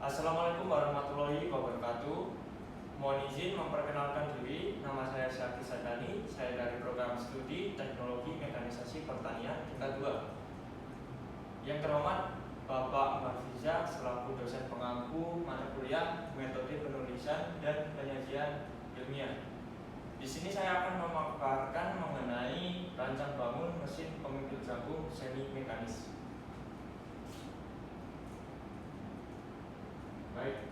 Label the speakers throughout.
Speaker 1: Assalamualaikum warahmatullahi wabarakatuh. Mohon izin memperkenalkan diri. Nama saya Syakir Sadani. Saya dari program studi Teknologi Mekanisasi Pertanian tingkat 2. Yang terhormat Bapak Umar Fiza selaku dosen pengampu mata kuliah metode penulisan dan penyajian ilmiah. Di sini saya akan memaparkan mengenai rancang bangun mesin pemipil jagung semi mekanis. Baik,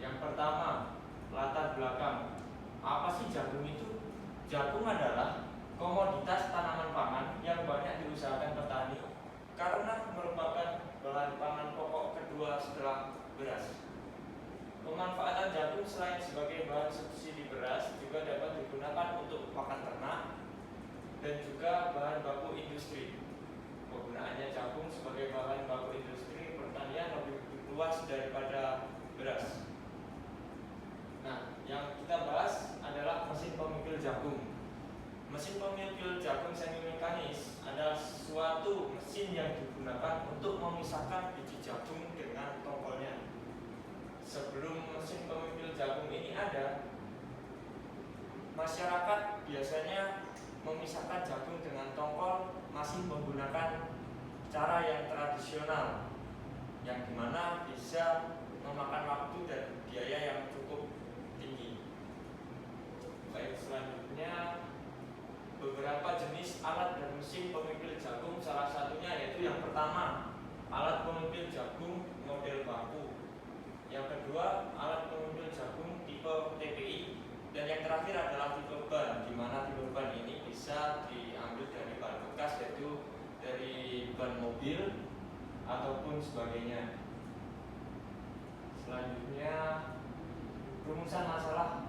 Speaker 1: yang pertama, latar belakang. Apa sih jagung itu? Jagung adalah komoditas tanaman pangan yang banyak diusahakan petani karena merupakan bahan pangan pokok kedua setelah beras. Pemanfaatan jagung selain sebagai bahan subsidi beras juga dapat digunakan untuk pakan ternak dan juga bahan baku industri. Penggunaannya jagung sebagai bahan baku industri pertanian lebih luas daripada beras. Nah, yang kita bahas adalah mesin pemipil jagung. Mesin pemipil jagung semi mekanis adalah suatu mesin yang digunakan untuk memisahkan biji jagung dengan tongkolnya. Sebelum mesin pemipil jagung ini ada, masyarakat biasanya memisahkan jagung dengan tongkol masih menggunakan cara yang tradisional, yang dimana bisa memakan waktu dan biaya yang cukup tinggi. Baik, selanjutnya beberapa jenis alat dan mesin pemipil jagung, salah satunya yaitu yang pertama, alat pemipil jagung model baku. Yang kedua, alat pemipil jagung tipe TPI, dan yang terakhir adalah tipe ban, di mana tipe ban ini bisa diambil dari ban bekas, yaitu dari ban mobil ataupun sebagainya. Selanjutnya, rumusan masalah.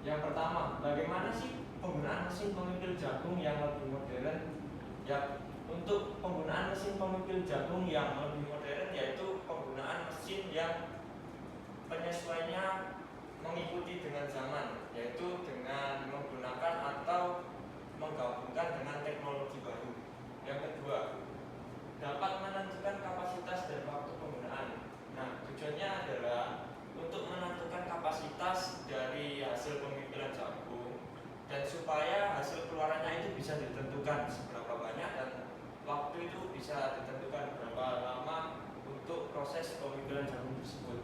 Speaker 1: Yang pertama, bagaimana sih penggunaan mesin pemipil jagung yang lebih modern? Ya, untuk penggunaan mesin pemipil jagung yang lebih modern yaitu penggunaan mesin yang penyesuaiannya mengikuti dengan zaman, yaitu dengan menggunakan atau menggabungkan dengan teknologi baru. Yang kedua, dapat menentukan kapasitas dan waktu penggunaan. Nah, tujuannya adalah untuk menentukan kapasitas dari hasil pemipilan jagung dan supaya hasil keluarannya itu bisa ditentukan seberapa banyak dan waktu itu bisa ditentukan berapa lama untuk proses pemipilan jagung tersebut.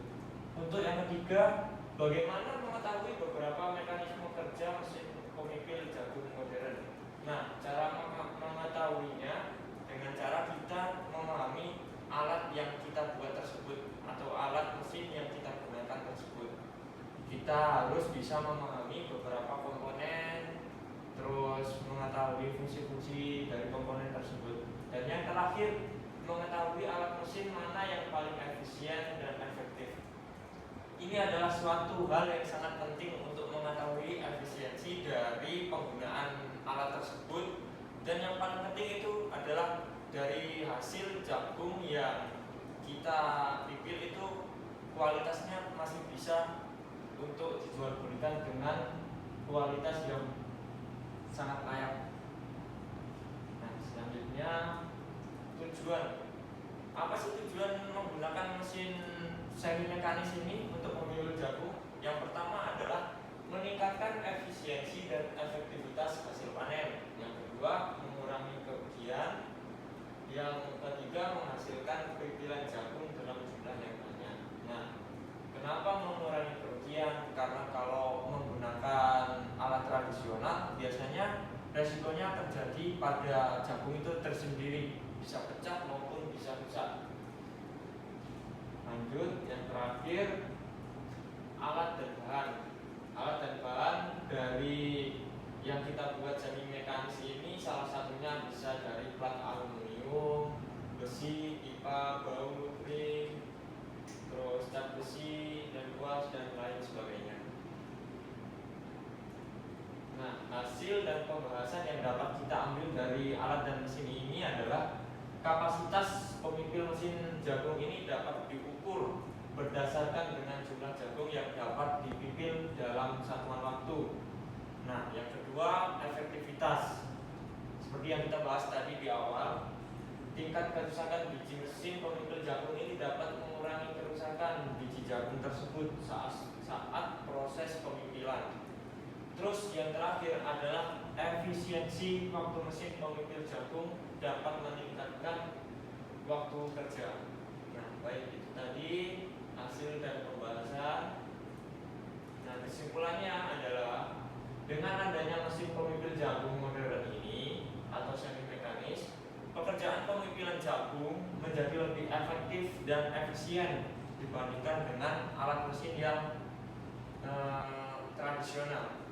Speaker 1: Untuk yang ketiga, bagaimana mengetahui beberapa mekanisme kerja mesin pemipil jagung modern. Nah, cara mengetahuinya dengan cara kita memahami alat yang kita buat tersebut atau alat mesin yang kita gunakan tersebut. Kita harus bisa memahami beberapa komponen, terus mengetahui fungsi-fungsi dari komponen tersebut. Dan yang terakhir, mengetahui alat mesin mana yang paling efisien dan efektif. Ini adalah suatu hal yang sangat penting untuk mengetahui efisiensi dari penggunaan alat tersebut. Dan yang paling penting itu adalah dari hasil jagung yang kita pipil itu kualitasnya masih bisa untuk dijual belikan dengan kualitas yang sangat layak. Nah, selanjutnya tujuan. Apa sih tujuan menggunakan mesin semi mekanis ini untuk memipil jagung? Yang pertama adalah meningkatkan efisiensi dan efektivitas hasil panen. Yang kedua, mengurangi kerugian. Yang ketiga, menghasilkan pipilan jagung dalam jumlah yang banyak. Nah, kenapa mengurangi kerugian? Karena kalau menggunakan alat tradisional, biasanya resikonya terjadi pada jagung itu tersendiri, bisa pecah maupun bisa rusak. Lanjut, yang terakhir, alat dan bahan. Alat dan bahan dari yang kita buat semi mekanis ini salah satunya bisa dari plat aluminium, besi, pipa, baut, ring, terus cat besi dan kuas dan lain sebagainya. Nah, hasil dan pembahasan yang dapat kita ambil dari alat dan mesin ini adalah kapasitas pemipil mesin jagung ini dapat diukur berdasarkan dengan jumlah jagung yang dapat dipipil dalam satuan waktu. Nah, yang kedua, efektivitas. Seperti yang kita bahas tadi di awal, tingkat kerusakan biji mesin pemipil jagung ini dapat mengurangi kerusakan biji jagung tersebut saat proses pemipilan. Terus yang terakhir adalah efisiensi waktu mesin pemipil jagung dapat meningkatkan waktu kerja. Nah, baik itu tadi hasil dari pembahasan. Nah, kesimpulannya adalah dengan adanya mesin pemipil jagung modern ini atau semi mekanis, pekerjaan pemipilan jagung menjadi lebih efektif dan efisien dibandingkan dengan alat mesin yang tradisional,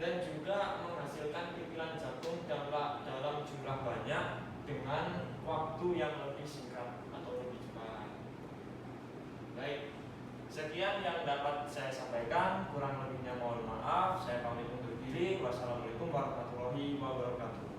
Speaker 1: dan juga menghasilkan pipilan jagung dalam jumlah banyak dengan waktu yang lebih singkat atau lebih cepat. Baik, sekian yang dapat saya sampaikan, kurang lebihnya mohon maaf. Saya pamit undur diri. Wassalamualaikum warahmatullahi wabarakatuh.